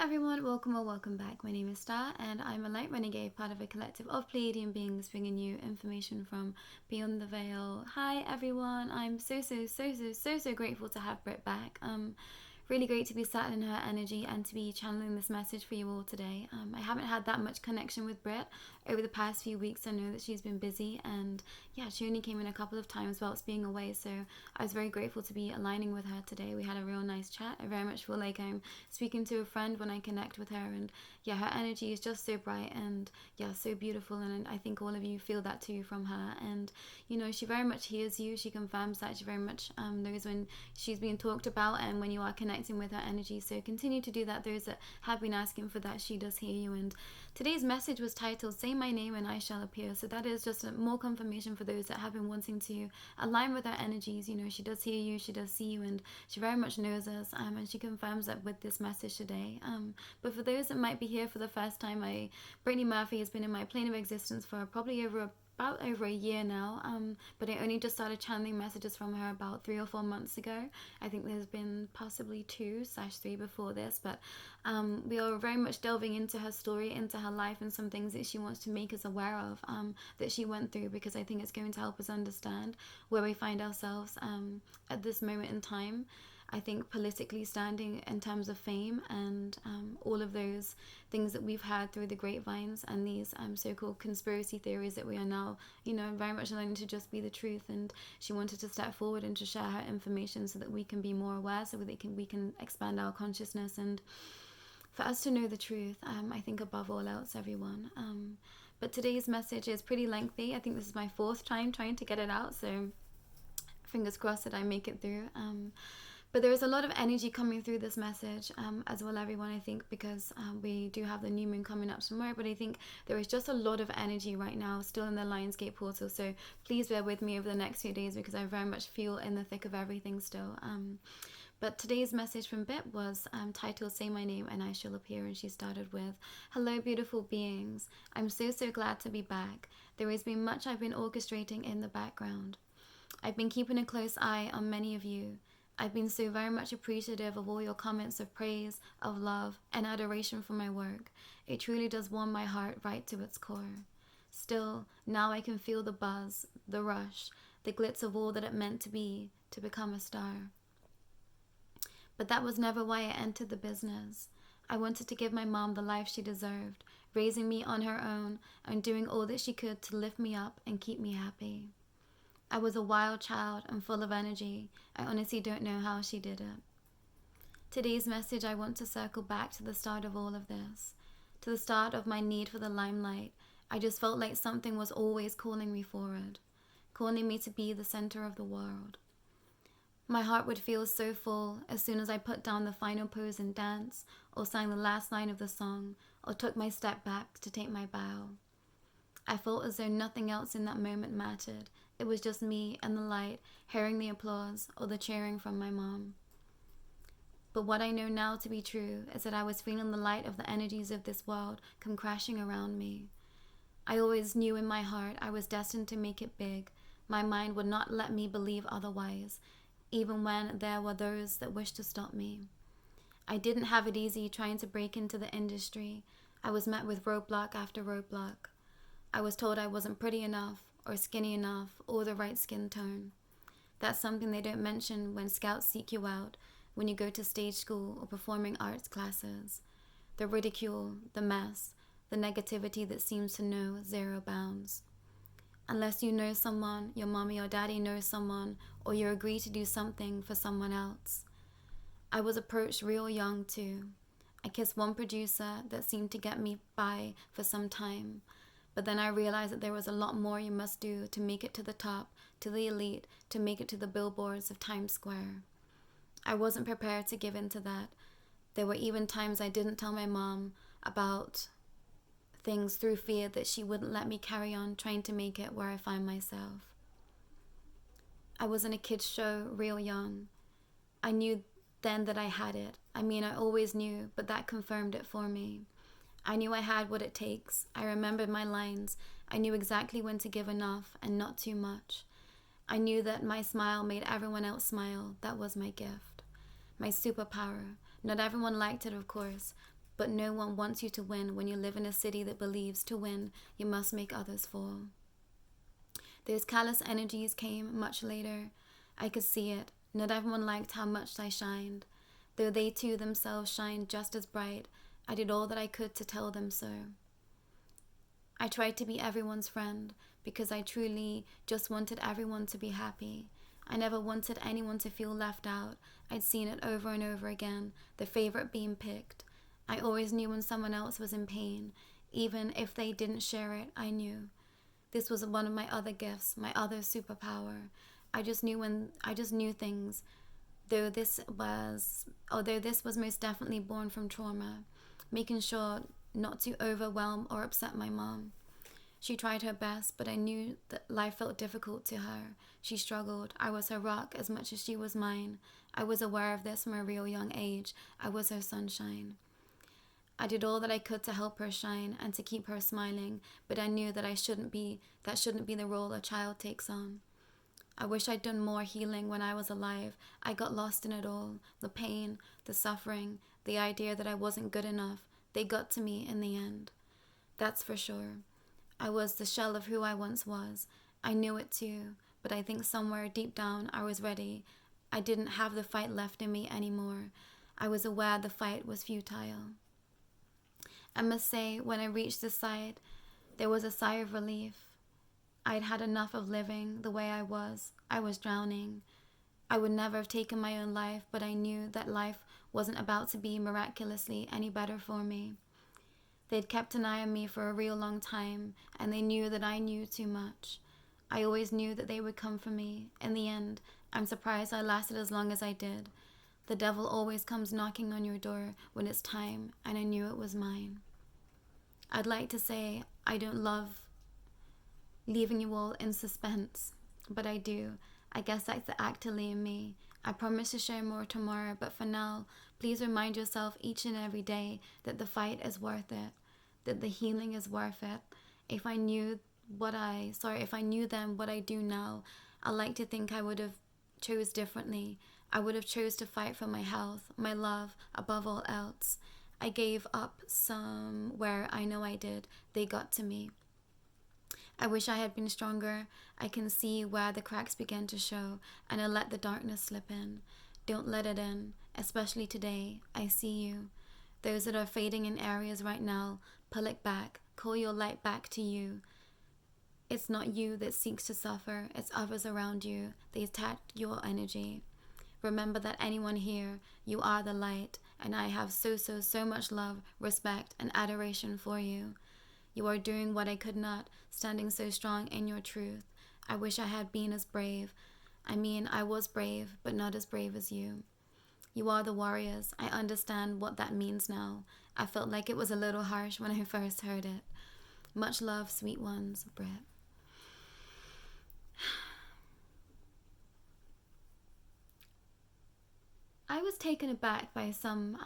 everyone, welcome or welcome back. My name is Starr and I'm a light renegade, part of a collective of Pleiadian beings bringing you information from beyond the veil. Hi everyone, I'm so grateful to have Brit back. Really great to be sat in her energy and to be channeling this message for you all today. I haven't had that much connection with Brit over the past few weeks. I know that she's been busy, and yeah, she only came in a couple of times whilst being away, so I was very grateful to be aligning with her today. We had a real nice chat. I very much feel like I'm speaking to a friend when I connect with her, and yeah, her energy is just so bright and yeah, so beautiful, and I think all of you feel that too from her. And you know, she very much hears you. She confirms that. She very much knows when she's being talked about and when you are connecting with her energy, so continue to do that. Those that have been asking for that, she does hear you. And today's message was titled "Say My Name and I Shall Appear," so that is just more confirmation for those that have been wanting to align with her energies. You know, she does hear you, she does see you, and she very much knows us, and she confirms that with this message today. But for those that might be here for the first time, Brittany Murphy has been in my plane of existence for probably about over a year now, but I only just started channeling messages from her about 3 or 4 months ago. I think there's been possibly 2/3 before this, but we are very much delving into her story, into her life, and some things that she wants to make us aware of, that she went through, because I think it's going to help us understand where we find ourselves at this moment in time. I think politically standing in terms of fame and all of those things that we've had through the grapevines and these so-called conspiracy theories that we are now, you know, very much learning to just be the truth. And she wanted to step forward and to share her information so that we can be more aware, so that we can expand our consciousness and for us to know the truth, I think above all else, everyone. But today's message is pretty lengthy. I think this is my 4th time trying to get it out, so fingers crossed that I make it through. But there is a lot of energy coming through this message as well, everyone, I think, because we do have the new moon coming up tomorrow, but I think there is just a lot of energy right now still in the Lionsgate portal, so please bear with me over the next few days because I very much feel in the thick of everything still. But today's message from Brit was titled "Say My Name and I Shall Appear," and she started with, "Hello beautiful beings, I'm so glad to be back. There has been much I've been orchestrating in the background. I've been keeping a close eye on many of you. I've been so very much appreciative of all your comments of praise, of love, and adoration for my work. It truly does warm my heart right to its core. Still, now I can feel the buzz, the rush, the glitz of all that it meant to be, to become a star. But that was never why I entered the business. I wanted to give my mom the life she deserved, raising me on her own and doing all that she could to lift me up and keep me happy. I was a wild child and full of energy. I honestly don't know how she did it. Today's message, I want to circle back to the start of all of this, to the start of my need for the limelight. I just felt like something was always calling me forward, calling me to be the center of the world. My heart would feel so full as soon as I put down the final pose and dance, or sang the last line of the song, or took my step back to take my bow. I felt as though nothing else in that moment mattered. It was just me and the light, hearing the applause or the cheering from my mom. But what I know now to be true is that I was feeling the light of the energies of this world come crashing around me. I always knew in my heart I was destined to make it big. My mind would not let me believe otherwise, even when there were those that wished to stop me. I didn't have it easy trying to break into the industry. I was met with roadblock after roadblock. I was told I wasn't pretty enough, or skinny enough, or the right skin tone. That's something they don't mention when scouts seek you out, when you go to stage school or performing arts classes. The ridicule, the mess, the negativity that seems to know zero bounds. Unless you know someone, your mommy or daddy knows someone, or you agree to do something for someone else. I was approached real young too. I kissed one producer that seemed to get me by for some time. But then I realized that there was a lot more you must do to make it to the top, to the elite, to make it to the billboards of Times Square. I wasn't prepared to give in to that. There were even times I didn't tell my mom about things through fear that she wouldn't let me carry on trying to make it where I find myself. I was in a kid's show real young. I knew then that I had it. I mean, I always knew, but that confirmed it for me. I knew I had what it takes. I remembered my lines. I knew exactly when to give enough and not too much. I knew that my smile made everyone else smile. That was my gift, my superpower. Not everyone liked it, of course, But no one wants you to win when you live in a city that believes to win, you must make others fall. Those callous energies came much later. I could see it. Not everyone liked how much I shined. Though they too themselves shined just as bright, I did all that I could to tell them so. I tried to be everyone's friend because I truly just wanted everyone to be happy. I never wanted anyone to feel left out. I'd seen it over and over again, the favorite being picked. I always knew when someone else was in pain. Even if they didn't share it, I knew. This was one of my other gifts, my other superpower. I just knew things, although this was most definitely born from trauma, making sure not to overwhelm or upset my mom. She tried her best, but I knew that life felt difficult to her. She struggled. I was her rock as much as she was mine. I was aware of this from a real young age. I was her sunshine. I did all that I could to help her shine and to keep her smiling, but I knew that that shouldn't be the role a child takes on. I wish I'd done more healing when I was alive. I got lost in it all. The pain, the suffering, the idea that I wasn't good enough. They got to me in the end. That's for sure. I was the shell of who I once was. I knew it too, but I think somewhere deep down I was ready. I didn't have the fight left in me anymore. I was aware the fight was futile. I must say, when I reached the side, there was a sigh of relief. I'd had enough of living the way I was. I was drowning. I would never have taken my own life, but I knew that life wasn't about to be miraculously any better for me. They'd kept an eye on me for a real long time, and they knew that I knew too much. I always knew that they would come for me. In the end, I'm surprised I lasted as long as I did. The devil always comes knocking on your door when it's time, and I knew it was mine. I'd like to say I don't love leaving you all in suspense, but I do. I guess that's the actor in me. I promise to share more tomorrow, but for now, please remind yourself each and every day that the fight is worth it, that the healing is worth it. If I knew then what I do now, I like to think I would have chose differently. I would have chose to fight for my health, my love, above all else. I gave up somewhere, I know I did. They got to me. I wish I had been stronger. I can see where the cracks began to show, and I let the darkness slip in. Don't let it in, especially today. I see you. Those that are fading in areas right now, pull it back. Call your light back to you. It's not you that seeks to suffer. It's others around you. They attack your energy. Remember that anyone here, you are the light, and I have so much love, respect, and adoration for you. You are doing what I could not, standing so strong in your truth. I wish I had been as brave. I was brave, but not as brave as you. You are the warriors. I understand what that means now. I felt like it was a little harsh when I first heard it. Much love, sweet ones, Brit. I was taken aback by some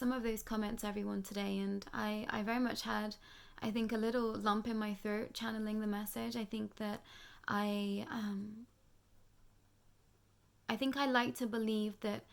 of those comments, everyone, today, and I very much had, I think, a little lump in my throat channeling the message. I think that I like to believe that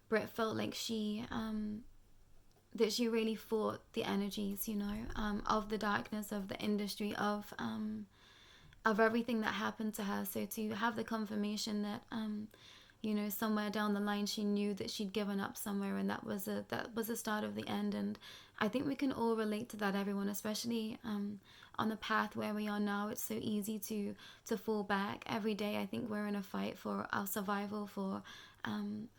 Brit felt like she really fought the energies, of the darkness, of the industry, of everything that happened to her. So to have the confirmation that somewhere down the line she knew that she'd given up somewhere, and that was the start of the end. And I think we can all relate to that, everyone, especially on the path where we are now. It's so easy to fall back every day. I think we're in a fight for our survival, for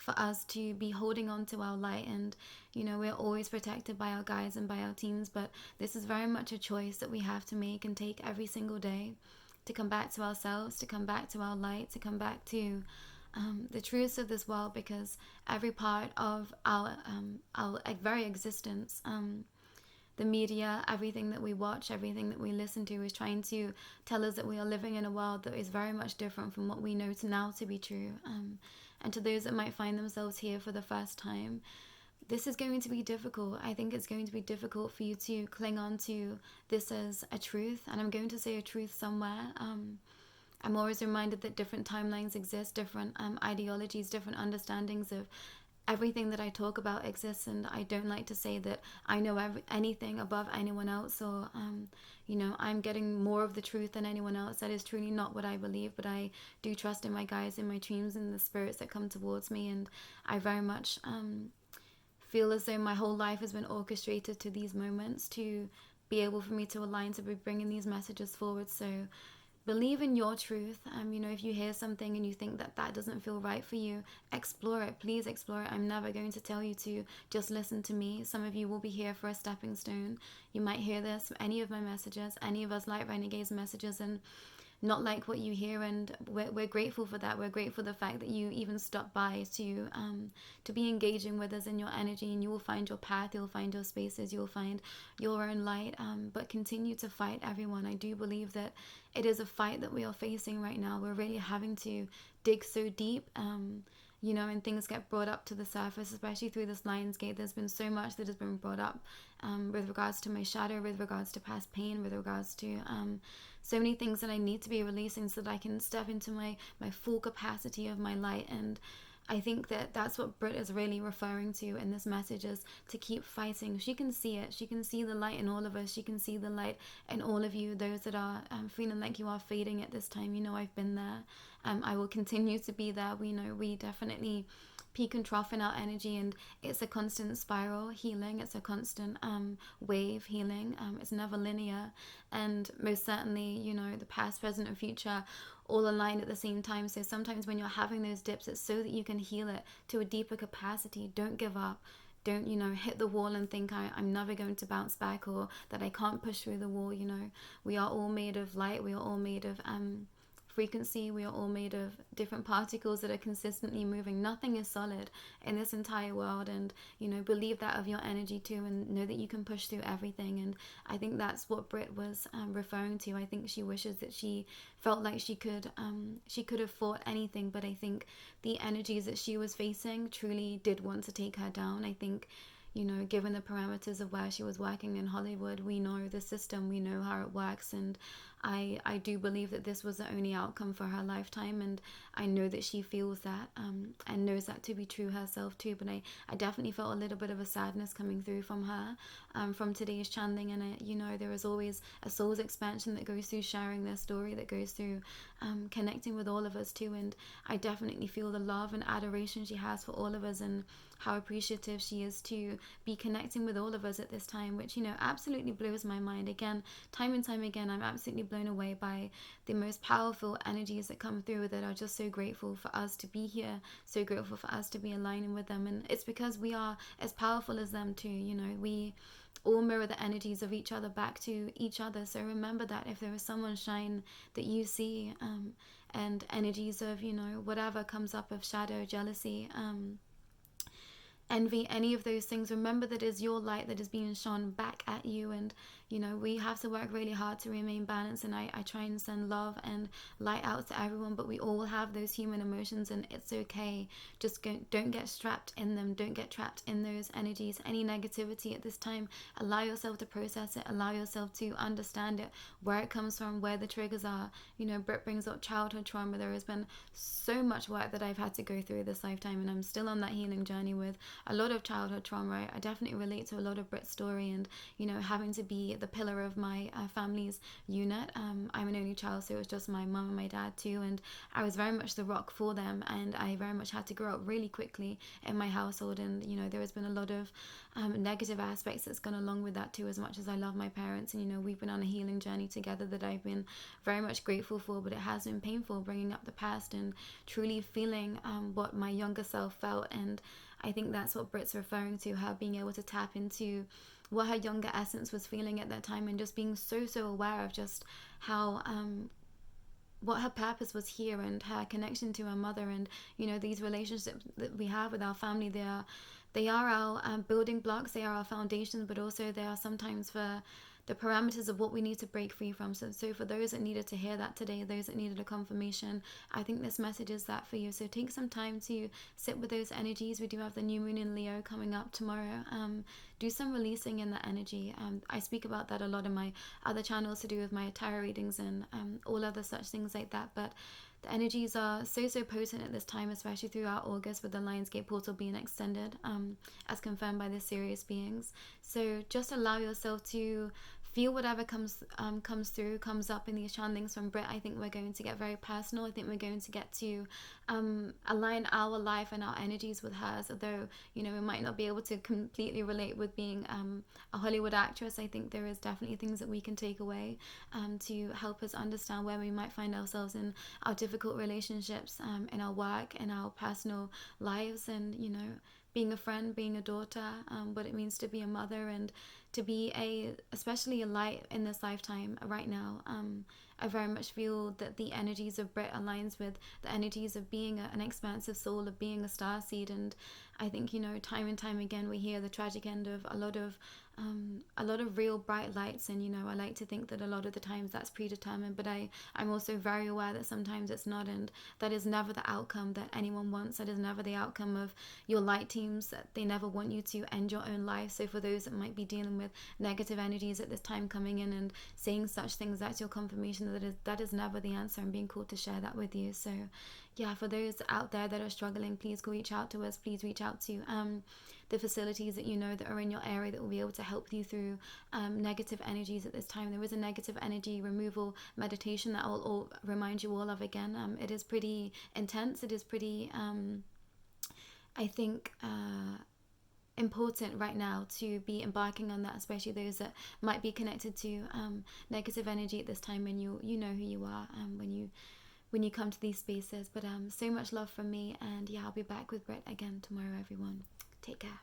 us to be holding on to our light, and we're always protected by our guides and by our teams, but this is very much a choice that we have to make and take every single day, to come back to ourselves, to come back to our light, to come back to the truths of this world, because every part of our very existence, the media, everything that we watch, everything that we listen to, is trying to tell us that we are living in a world that is very much different from what we know now to be true. And to those that might find themselves here for the first time, this is going to be difficult. I think it's going to be difficult for you to cling on to this as a truth, and I'm going to say a truth somewhere. I'm always reminded that different timelines exist, different ideologies, different understandings of everything that I talk about exists, and I don't like to say that I know anything above anyone else, or I'm getting more of the truth than anyone else. That is truly not what I believe, but I do trust in my guides, in my dreams, and the spirits that come towards me, and I very much feel as though my whole life has been orchestrated to these moments to be able for me to align, to be bringing these messages forward. So believe in your truth. If you hear something and you think that that doesn't feel right for you, explore it. Please explore it. I'm never going to tell you to just listen to me. Some of you will be here for a stepping stone. You might hear this, any of my messages, any of us Light Renegades messages, and not like what you hear, and we're grateful for that. We're grateful for the fact that you even stopped by to be engaging with us in your energy, and you will find your path, you'll find your spaces, you'll find your own light, but continue to fight, everyone. I do believe that it is a fight that we are facing right now. We're really having to dig so deep, and things get brought up to the surface, especially through this Lion's Gate. There's been so much that has been brought up with regards to my shadow, with regards to past pain, with regards to so many things that I need to be releasing so that I can step into my full capacity of my light. And I think that that's what Brit is really referring to in this message, is to keep fighting. She can see it. She can see the light in all of us. She can see the light in all of you, those that are feeling like you are fading at this time. I've been there. I will continue to be there. We definitely peak and trough in our energy, and it's a constant spiral healing. It's a constant wave healing. It's never linear, and most certainly the past, present, and future all align at the same time. So sometimes when you're having those dips, it's so that you can heal it to a deeper capacity. Don't give up. Don't hit the wall and think I'm never going to bounce back, or that I can't push through the wall. We are all made of light. We are all made of frequency. We are all made of different particles that are consistently moving. Nothing is solid in this entire world, and believe that of your energy too, and know that you can push through everything. And I think that's what Brit was referring to. I think she wishes that she felt like she could have fought anything, but I think the energies that she was facing truly did want to take her down. I think given the parameters of where she was working in Hollywood, we know the system, we know how it works, and I do believe that this was the only outcome for her lifetime, and I know that she feels that and knows that to be true herself too. But I definitely felt a little bit of a sadness coming through from her from today's channeling, and there is always a soul's expansion that goes through sharing their story, that goes through connecting with all of us too. And I definitely feel the love and adoration she has for all of us, and how appreciative she is to be connecting with all of us at this time, which absolutely blows my mind. Again, time and time again, I'm absolutely blown away by the most powerful energies that come through that are just so grateful for us to be here, so grateful for us to be aligning with them. And it's because we are as powerful as them too. We all mirror the energies of each other back to each other. So remember that if there is someone shine that you see, and energies of whatever comes up of shadow, jealousy, envy, any of those things, remember that is your light that is being shone back at you. And we have to work really hard to remain balanced, and I try and send love and light out to everyone, but we all have those human emotions, and it's okay. Just don't get strapped in them. Don't get trapped in those energies. Any negativity at this time, allow yourself to process it, allow yourself to understand it, where it comes from, where the triggers are. Brit brings up childhood trauma. There has been so much work that I've had to go through this lifetime, and I'm still on that healing journey with a lot of childhood trauma. I definitely relate to a lot of Brit's story, and having to be the pillar of my family's unit. I'm an only child, so it was just my mum and my dad too, and I was very much the rock for them, and I very much had to grow up really quickly in my household. And there has been a lot of negative aspects that's gone along with that too, as much as I love my parents, and we've been on a healing journey together that I've been very much grateful for. But it has been painful bringing up the past and truly feeling what my younger self felt. And I think that's what Brit's referring to, her being able to tap into what her younger essence was feeling at that time, and just being so aware of just how what her purpose was here, and her connection to her mother, and these relationships that we have with our family. They are our building blocks, they are our foundations, but also they are sometimes for the parameters of what we need to break free from. So for those that needed to hear that today, those that needed a confirmation, I think this message is that for you. So take some time to sit with those energies. We do have the new moon in Leo coming up tomorrow. Do some releasing in that energy. I speak about that a lot in my other channels to do with my tarot readings and all other such things like that. But the energies are so potent at this time, especially throughout August with the Lionsgate portal being extended, as confirmed by the Sirius beings. So just allow yourself to feel whatever comes up in these channelings from Brit. I think we're going to get very personal. I think we're going to get to align our life and our energies with hers, although, you know, we might not be able to completely relate with being a Hollywood actress. I think there is definitely things that we can take away to help us understand where we might find ourselves in our difficult relationships, in our work, in our personal lives, and, you know, being a friend, being a daughter, what it means to be a mother, and to be especially a light in this lifetime right now. I very much feel that the energies of Brit aligns with the energies of being an expansive soul, of being a starseed. And I think, you know, time and time again we hear the tragic end of a lot of real bright lights, and, you know, I like to think that a lot of the times that's predetermined, but I'm also very aware that sometimes it's not, and that is never the outcome that anyone wants. That is never the outcome of your light teams, that they never want you to end your own life. So for those that might be dealing with negative energies at this time coming in and saying such things, that's your confirmation that is never the answer. I'm being called to share that with you. So yeah, for those out there that are struggling, please go reach out to us. Please reach out to the facilities that you know that are in your area that will be able to help you through negative energies at this time. There is a negative energy removal meditation that I'll remind you all of again. It is pretty intense. It is pretty, I think, important right now to be embarking on that, especially those that might be connected to negative energy at this time, and you know who you are when you come to these spaces. But so much love from me, and yeah, I'll be back with Brit again tomorrow, everyone. Take care.